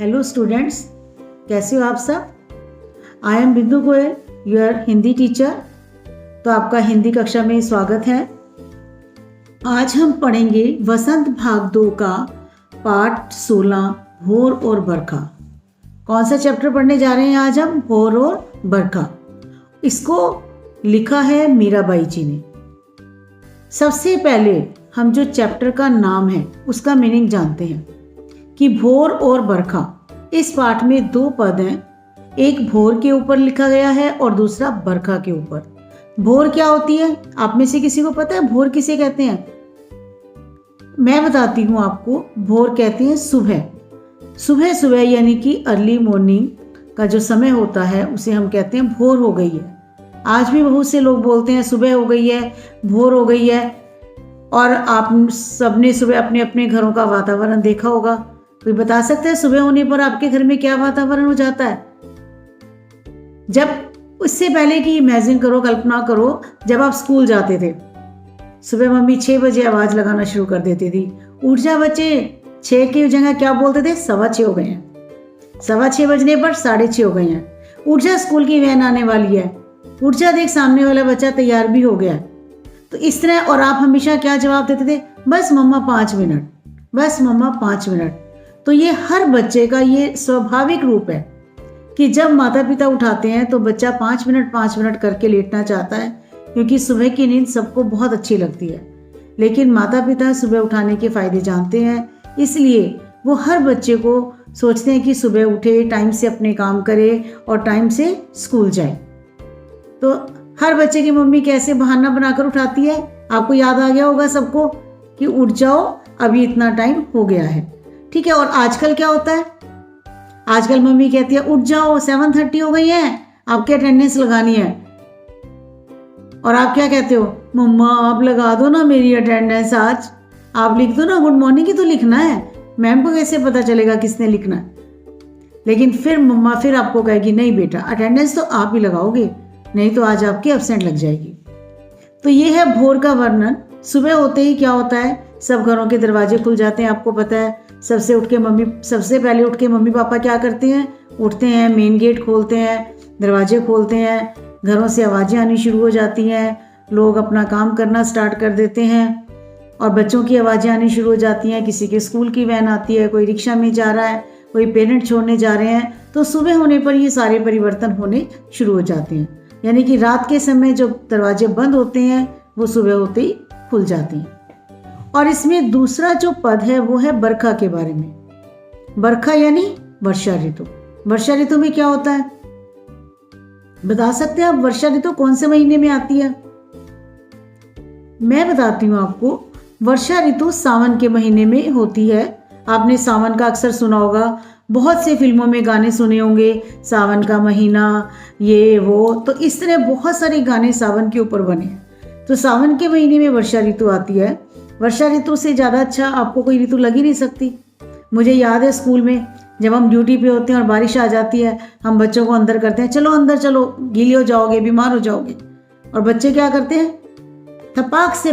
Hello students, कैसे हो आप सब। आई एम बिंदु गोयल, योर हिंदी टीचर। तो आपका हिंदी कक्षा में स्वागत है। आज हम पढ़ेंगे वसंत भाग 2 का पाठ 16 भोर और बरखा। कौन सा चैप्टर पढ़ने जा रहे हैं आज हम? भोर और बरखा। इसको लिखा है मीराबाई जी ने। सबसे पहले हम जो चैप्टर का नाम है उसका मीनिंग जानते हैं कि भोर और बरखा। इस पाठ में 2 पद हैं, एक भोर के ऊपर लिखा गया है और दूसरा बरखा के ऊपर। भोर क्या होती है? आप में से किसी को पता है भोर किसे कहते हैं? मैं बताती हूँ आपको। भोर कहते हैं सुबह। सुबह सुबह यानी कि अर्ली मॉर्निंग का जो समय होता है उसे हम कहते हैं भोर हो गई है। आज भी बहुत से लोग बोलते हैं सुबह हो गई है, भोर हो गई है। और आप सबने सुबह अपने अपने घरों का वातावरण देखा होगा। कोई बता सकते हैं सुबह होने पर आपके घर में क्या वातावरण हो जाता है? जब उससे पहले कि इमेजिन करो, कल्पना करो, जब आप स्कूल जाते थे सुबह मम्मी 6 बजे आवाज लगाना शुरू कर देती थी, उठ जा बच्चे। 6 की जगह क्या बोलते थे? 6:15 हो गए हैं। 6:15 बजने पर 6:30 हो गए हैं। उठ जा, स्कूल की वैन आने वाली है। उठ जा, देख सामने वाला बच्चा तैयार भी हो गया। तो इस तरह। और आप हमेशा क्या जवाब देते थे? बस मम्मा 5 मिनट, बस मम्मा 5 मिनट। तो ये हर बच्चे का ये स्वाभाविक रूप है कि जब माता पिता उठाते हैं तो बच्चा 5 मिनट करके लेटना चाहता है, क्योंकि सुबह की नींद सबको बहुत अच्छी लगती है। लेकिन माता पिता सुबह उठाने के फायदे जानते हैं, इसलिए वो हर बच्चे को सोचते हैं कि सुबह उठे, टाइम से अपने काम करे और टाइम से स्कूल जाए। तो हर बच्चे की मम्मी कैसे बहाना बनाकर उठाती है? आपको याद आ गया होगा सबको कि उठ जाओ, अभी इतना टाइम हो गया है। ठीक है। और आजकल क्या होता है? आजकल मम्मी कहती है उठ जाओ, 7:30 हो गई है, आपकी अटेंडेंस लगानी है। और आप क्या कहते हो? मम्मा आप लगा दो ना मेरी अटेंडेंस, आज आप लिख दो ना, गुड मॉर्निंग ही तो लिखना है, मैम को कैसे पता चलेगा किसने लिखना है? लेकिन फिर मम्मा फिर आपको कहेगी नहीं बेटा, अटेंडेंस तो आप ही लगाओगे, नहीं तो आज आपकी एब्सेंट लग जाएगी। तो ये है भोर का वर्णन। सुबह होते ही क्या होता है? सब घरों के दरवाजे खुल जाते हैं। आपको पता है सबसे पहले उठ के मम्मी पापा क्या करते हैं? उठते हैं, मेन गेट खोलते हैं, दरवाजे खोलते हैं, घरों से आवाज़ें आनी शुरू हो जाती हैं, लोग अपना काम करना स्टार्ट कर देते हैं और बच्चों की आवाज़ें आनी शुरू हो जाती हैं। किसी के स्कूल की वैन आती है, कोई रिक्शा में जा रहा है, कोई पेरेंट छोड़ने जा रहे हैं। तो सुबह होने पर ये सारे परिवर्तन होने शुरू हो जाते हैं। यानी कि रात के समय जो दरवाजे बंद होते हैं वो सुबह होते ही खुल जाते हैं। और इसमें दूसरा जो पद है वो है बरखा के बारे में। बरखा यानी वर्षा ऋतु। वर्षा ऋतु में क्या होता है? बता सकते हैं आप वर्षा ऋतु कौन से महीने में आती है? मैं बताती हूँ आपको। वर्षा ऋतु सावन के महीने में होती है। आपने सावन का अक्सर सुना होगा, बहुत से फिल्मों में गाने सुने होंगे, सावन का महीना, ये वो। तो इस तरह बहुत सारे गाने सावन के ऊपर बने हैं। तो सावन के महीने में वर्षा ऋतु आती है। वर्षा ऋतु से ज़्यादा अच्छा आपको कोई ऋतु लग ही नहीं सकती। मुझे याद है स्कूल में जब हम ड्यूटी पे होते हैं और बारिश आ जाती है, हम बच्चों को अंदर करते हैं, चलो अंदर चलो, गीले हो जाओगे, बीमार हो जाओगे। और बच्चे क्या करते हैं? थपाक से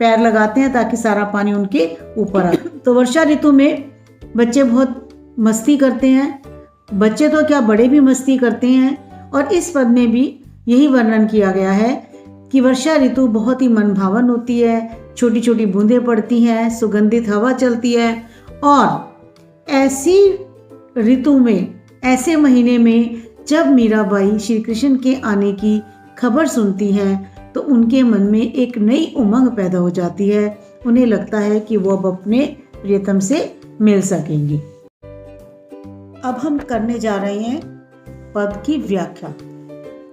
पैर लगाते हैं ताकि सारा पानी उनके ऊपर आए। तो वर्षा ऋतु में बच्चे बहुत मस्ती करते हैं। बच्चे तो क्या, बड़े भी मस्ती करते हैं। और इस पद में भी यही वर्णन किया गया है कि वर्षा ऋतु बहुत ही मनभावन होती है। छोटी छोटी बूंदें पड़ती हैं, सुगंधित हवा चलती है। और ऐसी ऋतु में, ऐसे महीने में जब मीराबाई श्री कृष्ण के आने की खबर सुनती हैं तो उनके मन में एक नई उमंग पैदा हो जाती है। उन्हें लगता है कि वो अब अपने प्रियतम से मिल सकेंगी। अब हम करने जा रहे हैं पद की व्याख्या।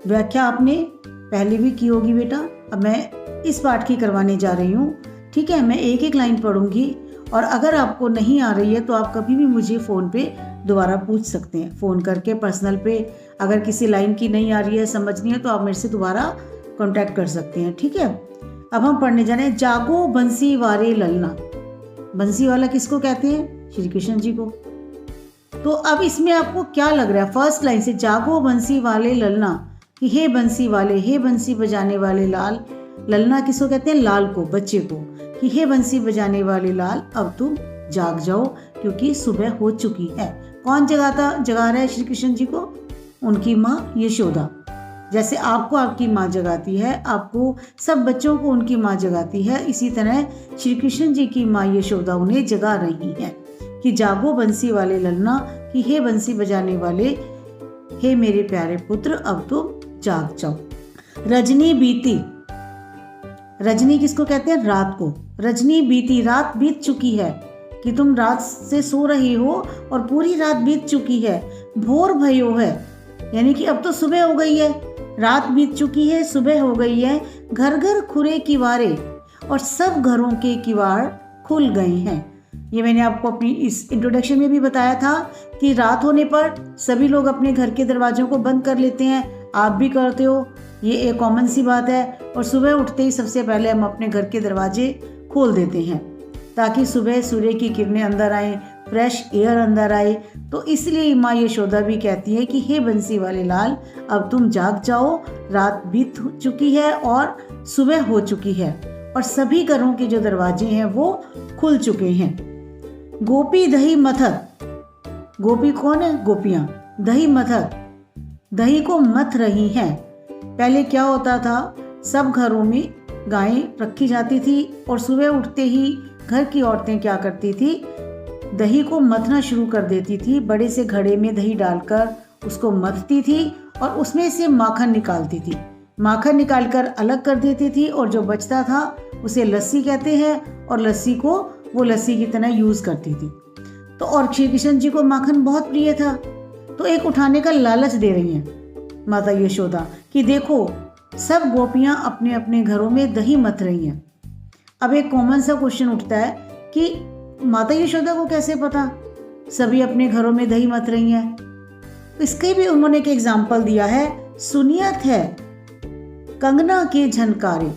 व्याख्या आपने पहले भी की होगी बेटा, अब मैं इस पाठ की करवाने जा रही हूँ। ठीक है। मैं एक एक लाइन पढ़ूंगी और अगर आपको नहीं आ रही है तो आप कभी भी मुझे फ़ोन पे दोबारा पूछ सकते हैं, फ़ोन करके पर्सनल पे। अगर किसी लाइन की नहीं आ रही है, समझ नहीं है, तो आप मेरे से दोबारा कांटेक्ट कर सकते हैं। ठीक है। अब हम पढ़ने जा रहे हैं। जागो बंसी वारे ललना। बंसी वाला किसको कहते हैं? श्री कृष्ण जी को। तो अब इसमें आपको क्या लग रहा है? फर्स्ट लाइन से जागो बंसी वाले ललना, कि हे बंसी वाले, हे बंसी बजाने वाले लाल। ललना किसको कहते हैं? लाल को, बच्चे को। कि हे बंसी बजाने वाले लाल, अब तुम जाग जाओ क्योंकि सुबह हो चुकी है। कौन जगा रहा है श्री कृष्ण जी को? उनकी माँ यशोदा। जैसे आपको आपकी माँ जगाती है, आपको सब बच्चों को उनकी माँ जगाती है, इसी तरह श्री कृष्ण जी की माँ यशोदा उन्हें जगा रही है कि जागो बंसी वाले ललना, कि हे बंसी बजाने वाले, हे मेरे प्यारे पुत्र, अब तुम जाग जाओ। रजनी बीती, रजनी किसको कहते हैं? रात को। रजनी बीती, रात बीत चुकी है, कि तुम रात से सो रही हो और पूरी रात बीत चुकी है। भोर भयो है, यानी कि अब तो सुबह हो गई है, रात बीत चुकी है, सुबह हो गई है। घर घर खुरे किवारे, और सब घरों के किवाड़ खुल गए हैं। ये मैंने आपको अपनी इस इंट्रोडक्शन में भी बताया था कि रात होने पर सभी लोग अपने घर के दरवाजों को बंद कर लेते हैं, आप भी करते हो, ये एक कॉमन सी बात है। और सुबह उठते ही सबसे पहले हम अपने घर के दरवाजे खोल देते हैं ताकि सुबह सूर्य की किरणें अंदर आए, फ्रेश एयर अंदर आए। तो इसलिए माँ यशोदा भी कहती है कि हे बंसी वाले लाल, अब तुम जाग जाओ, रात बीत चुकी है और सुबह हो चुकी है, और सभी घरों के जो दरवाजे हैं वो खुल चुके हैं। गोपी दही मथक, गोपी कौन है? गोपियाँ। दही मथक, दही को मथ रही हैं। पहले क्या होता था, सब घरों में गायें रखी जाती थी और सुबह उठते ही घर की औरतें क्या करती थी, दही को मथना शुरू कर देती थी। बड़े से घड़े में दही डालकर उसको मथती थी और उसमें से माखन निकालती थी। माखन निकालकर अलग कर देती थी और जो बचता था उसे लस्सी कहते हैं, और लस्सी को वो लस्सी की तरह यूज़ करती थी। तो और श्री कृष्ण जी को माखन बहुत प्रिय था, तो एक उठाने का लालच दे रही हैं माता यशोदा कि देखो सब गोपियाँ अपने अपने घरों में दही मथ रही हैं। अब एक कॉमन सा क्वेश्चन उठता है कि माता यशोदा को कैसे पता सभी अपने घरों में दही मथ रही हैं? तो इसके भी उन्होंने एक एग्जाम्पल दिया है, सुनियत है कंगना के झनकारे।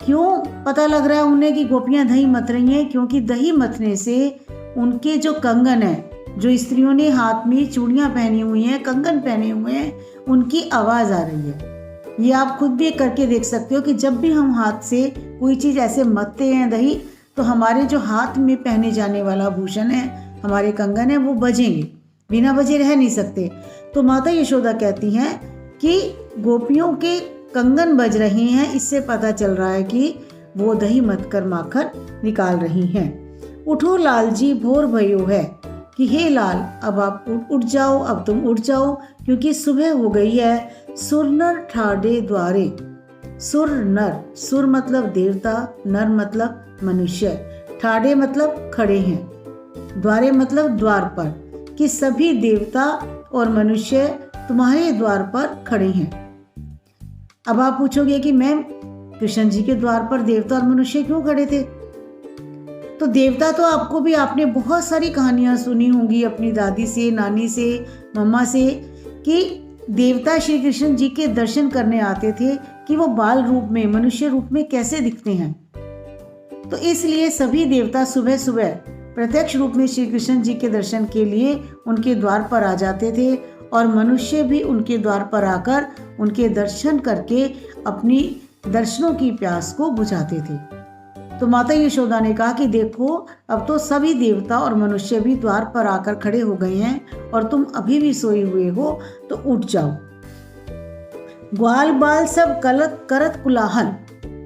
क्यों पता लग रहा है उन्हें कि गोपियां दही मथ रही हैं? क्योंकि दही मथने से उनके जो कंगन है, जो स्त्रियों ने हाथ में चूड़ियां पहनी हुई हैं, कंगन पहने हुए हैं, उनकी आवाज़ आ रही है। ये आप खुद भी करके देख सकते हो कि जब भी हम हाथ से कोई चीज़ ऐसे मथते हैं दही, तो हमारे जो हाथ में पहने जाने वाला भूषण है, हमारे कंगन है, वो बजेंगे, बिना बजे रह नहीं सकते। तो माता यशोदा कहती हैं कि गोपियों के कंगन बज रहे हैं, इससे पता चल रहा है कि वो दही मथ कर माखन निकाल रही हैं। उठो लाल जी भोर भयो है, कि हे लाल अब आप उठ जाओ, अब तुम उठ जाओ, क्योंकि सुबह हो गई है। सुर नर ठाडे द्वारे, सुर नर, सुर मतलब देवता, नर मतलब मनुष्य, ठाडे मतलब खड़े हैं, द्वारे मतलब द्वार पर, कि सभी देवता और मनुष्य तुम्हारे द्वार पर खड़े हैं। अब आप पूछोगे कि मैम कृष्ण जी के द्वार पर देवता और मनुष्य क्यों खड़े थे? तो देवता तो आपको भी, आपने बहुत सारी कहानियां सुनी होंगी अपनी दादी से, नानी से, मम्मा से, कि देवता श्री कृष्ण जी के दर्शन करने आते थे कि वो बाल रूप में, मनुष्य रूप में कैसे दिखते हैं। तो इसलिए सभी देवता सुबह सुबह प्रत्यक्ष रूप में श्री कृष्ण जी के दर्शन के लिए उनके द्वार पर आ जाते थे, और मनुष्य भी उनके द्वार पर आकर उनके दर्शन करके अपनी दर्शनों की प्यास को बुझाते थे। तो माता यशोदा ने कहा कि देखो अब तो सभी देवता और मनुष्य भी द्वार पर आकर खड़े हो गए हैं और तुम अभी भी सोए हुए हो, तो उठ जाओ। ग्वाल बाल सब करत कुलाहल,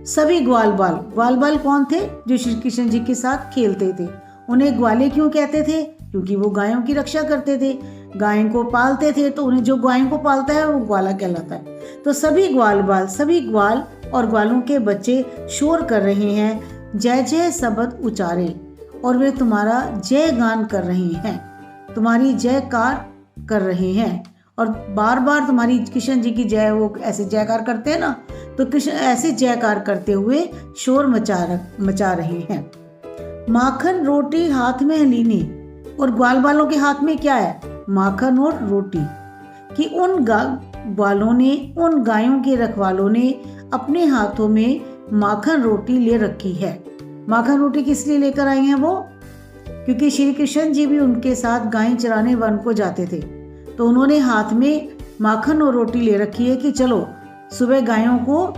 सभी ग्वाल बाल, ग्वाल बाल कौन थे? जो श्री कृष्ण जी के साथ खेलते थे। उन्हें ग्वाले क्यों कहते थे? क्योंकि वो गायों की रक्षा करते थे, गायों को पालते थे, तो उन्हें जो गायों को पालता है वो ग्वाला कहलाता है। तो सभी ग्वाल बाल, सभी ग्वाल और ग्वालों के बच्चे शोर कर रहे हैं, जय जय शब्द उचारे, और वे तुम्हारा जय गान कर रहे हैं, तुम्हारी जयकार कर रहे हैं, और बार बार तुम्हारी कृष्ण जी की जय, वो ऐसे जयकार करते हैं ना, तो कृष्ण ऐसे जयकार करते हुए शोर मचा रहे हैं। माखन रोटी हाथ में लीनी, और ग्वाल बालों के हाथ में क्या है? माखन और रोटी, कि उन ग्वालों ने, उन गायों के रखवालों ने अपने हाथों में माखन रोटी ले रखी है। माखन रोटी किस लिए लेकर आई हैं वो? क्योंकि श्री कृष्ण जी भी उनके साथ गायें चराने वन को जाते थे, तो उन्होंने हाथ में माखन और रोटी ले रखी है कि चलो सुबह गायों को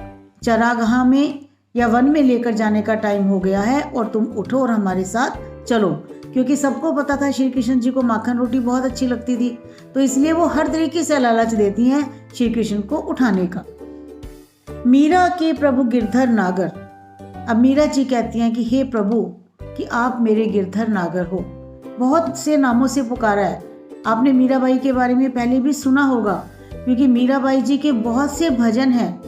चरागाह में या वन में लेकर जाने का टाइम हो गया है और तुम उठो और हमारे साथ चलो। क्योंकि सबको पता था श्री कृष्ण जी को माखन रोटी बहुत अच्छी लगती थी, तो इसलिए वो हर तरीके से लालच देती हैं श्री कृष्ण को उठाने का। मीरा के प्रभु गिरधर नागर। अब मीरा जी कहती हैं कि हे प्रभु, कि आप मेरे गिरधर नागर हो। बहुत से नामों से पुकारा है। आपने मीराबाई के बारे में पहले भी सुना होगा, क्योंकि मीराबाई जी के बहुत से भजन हैं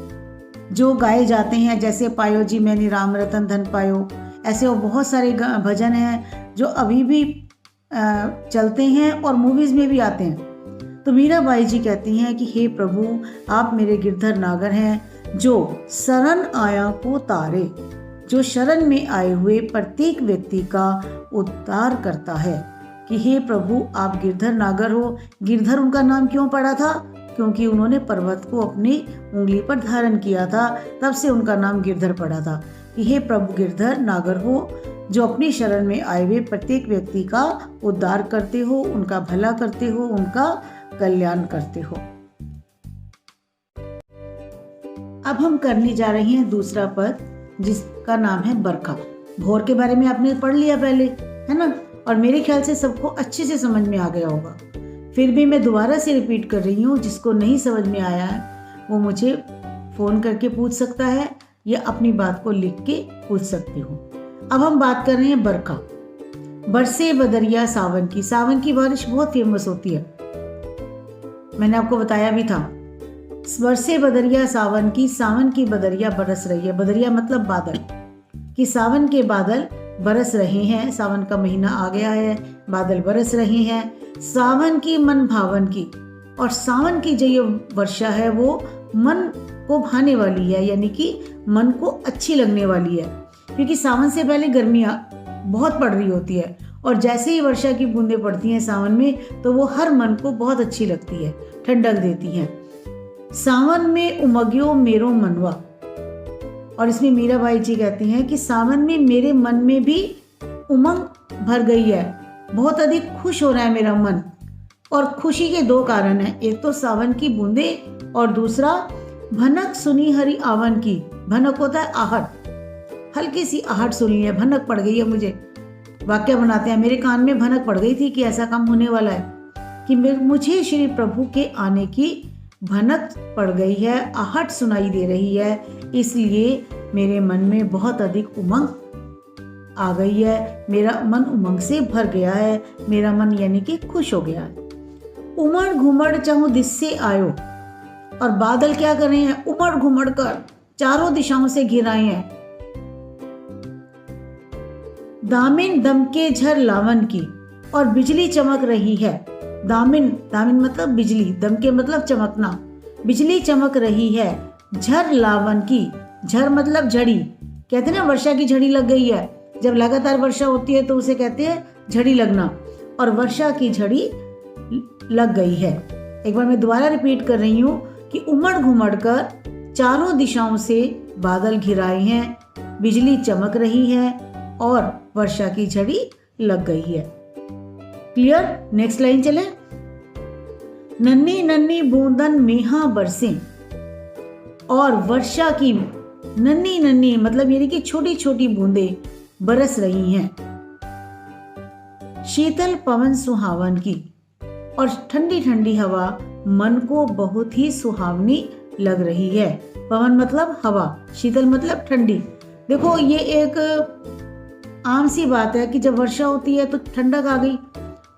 जो गाए जाते हैं, जैसे पायो जी मैंने राम रतन धन पायो। ऐसे और बहुत सारे भजन हैं जो अभी भी चलते हैं और मूवीज़ में भी आते हैं। तो मीराबाई जी कहती हैं कि हे प्रभु, आप मेरे गिरधर नागर हैं जो शरण आया को तारे, जो शरण में आए हुए प्रत्येक व्यक्ति का उद्धार करता है। कि हे प्रभु, आप गिरधर नागर हो। गिरधर उनका नाम क्यों पड़ा था? क्योंकि उन्होंने पर्वत को अपनी उंगली पर धारण किया था, तब से उनका नाम गिरधर पड़ा था। कि हे प्रभु गिरधर नागर हो, जो अपनी शरण में आए हुए प्रत्येक व्यक्ति का उद्धार करते हो, उनका भला करते हो, उनका कल्याण करते हो। अब हम करने जा रहे हैं दूसरा पद, जिसका नाम है बरखा। भोर के बारे में आपने पढ़ लिया पहले, है ना, और मेरे ख्याल से सबको अच्छे से समझ में आ गया होगा। फिर भी मैं दोबारा से रिपीट कर रही हूँ। जिसको नहीं समझ में आया है वो मुझे फ़ोन करके पूछ सकता है या अपनी बात को लिख के पूछ सकते हो। अब हम बात कर रहे हैं बरखा। बरसे बदरिया सावन की। सावन की बारिश बहुत फेमस होती है, मैंने आपको बताया भी था। बरसे बदरिया सावन की, सावन की बदरिया बरस रही है। बदरिया मतलब बादल, कि सावन के बादल बरस रहे हैं। सावन का महीना आ गया है, बादल बरस रहे हैं। सावन की मन भावन की, और सावन की जो ये वर्षा है वो मन को भाने वाली है, यानी कि मन को अच्छी लगने वाली है। क्योंकि सावन से पहले गर्मी बहुत पड़ रही होती है, और जैसे ही वर्षा की बूंदें पड़ती हैं सावन में, तो वो हर मन को बहुत अच्छी लगती है, ठंडक देती हैं। सावन में उमग्यो मेरो मनवा। और इसमें मीराबाई जी कहती हैं कि सावन में मेरे मन में भी उमंग भर गई है, बहुत अधिक खुश हो रहा है मेरा मन। और खुशी के दो कारण हैं, एक तो सावन की बूंदें और दूसरा भनक सुनी हरि आवन की। भनक होता है आहट, हल्की सी आहट सुनी है, भनक पड़ गई है मुझे। वाक्य बनाते हैं, मेरे कान में भनक पड़ गई थी कि ऐसा काम होने वाला है, कि मुझे श्री प्रभु के आने की भनक पड़ गई है, आहट सुनाई दे रही है, इसलिए मेरे मन में बहुत अधिक उमंग आ गई है। मेरा मन उमंग से भर गया है, मेरा मन यानी कि खुश हो गया है। उमड़ घुमड़ चाहूं दिस से आयो। और बादल क्या कर रहे हैं? उमड़ घुमड़ कर चारों दिशाओं से घिर आए हैं। दामिन दमके झर लावन की, और बिजली चमक रही है। दामिन, दामिन मतलब बिजली, दमके मतलब चमकना। बिजली चमक रही है झर लावन की। झर मतलब झड़ी, कहते हैं ना वर्षा की झड़ी लग गई है। जब लगातार वर्षा होती है तो उसे कहते हैं झड़ी लगना, और वर्षा की झड़ी लग गई है। एक बार मैं दोबारा रिपीट कर रही हूँ कि उमड़ घुमड़ कर चारों दिशाओं से बादल घिराए हैं, बिजली चमक रही है और वर्षा की झड़ी लग गई है। क्लियर? नेक्स्ट लाइन चले। नन्ही नन्ही बूंदन मेहा बरसे। और वर्षा की नन्ही नन्ही मतलब यानी कि छोटी छोटी बूंदें बरस रही हैं। शीतल पवन सुहावन की, और ठंडी ठंडी हवा मन को बहुत ही सुहावनी लग रही है। पवन मतलब हवा, शीतल मतलब ठंडी। देखो ये एक आम सी बात है कि जब वर्षा होती है तो ठंडक आ गई,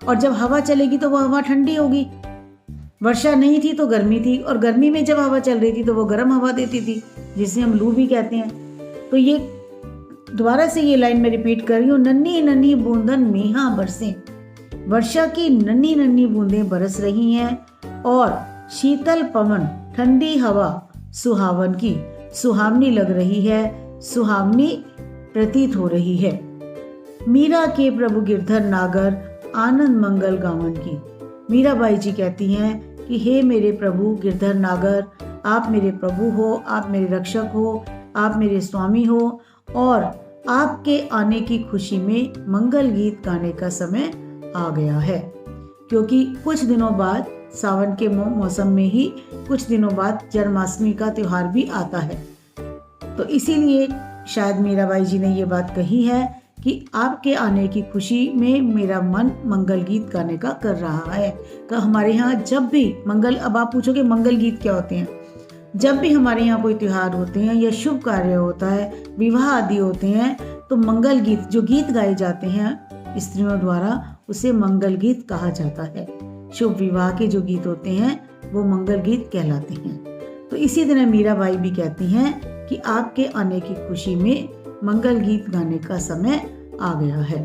और जब हवा चलेगी तो वह हवा ठंडी होगी। वर्षा नहीं थी तो गर्मी थी, और गर्मी में जब हवा चल रही थी तो वो गर्म हवा देती थी, जिसे हम लू भी कहते हैं। तो ये दोबारा से ये लाइन में रिपीट कर रही हूँ। नन्ही नन्ही बूंदन मेहा बरसे। वर्षा की नन्ही नन्ही बूंदें बरस रही हैं, और शीतल पवन ठंडी हवा सुहावन की, सुहावनी लग रही है, सुहावनी प्रतीत हो रही है। मीरा के प्रभु गिरधर नागर आनंद मंगल गावन की। मीराबाई जी कहती हैं कि हे मेरे प्रभु गिरधर नागर, आप मेरे प्रभु हो, आप मेरे रक्षक हो, आप मेरे स्वामी हो, और आपके आने की खुशी में मंगल गीत गाने का समय आ गया है। क्योंकि कुछ दिनों बाद, सावन के मौसम में ही कुछ दिनों बाद जन्माष्टमी का त्यौहार भी आता है। तो इसीलिए शायद मीराबाई जी ने ये बात कही है कि आपके आने की खुशी में मेरा मन मंगल गीत गाने का कर रहा है। तो हमारे यहाँ जब भी मंगल, अब आप पूछोगे मंगल गीत क्या होते हैं, जब भी हमारे यहाँ कोई त्यौहार होते हैं या शुभ कार्य होता है, विवाह आदि होते हैं, तो मंगल गीत, जो गीत गाए जाते हैं स्त्रियों द्वारा, उसे मंगल गीत कहा जाता है। शुभ विवाह के जो गीत होते हैं वो मंगल गीत कहलाते हैं। तो इसी तरह मीराबाई भी कहती हैं कि आपके आने की खुशी में मंगल गीत गाने का समय आ गया है।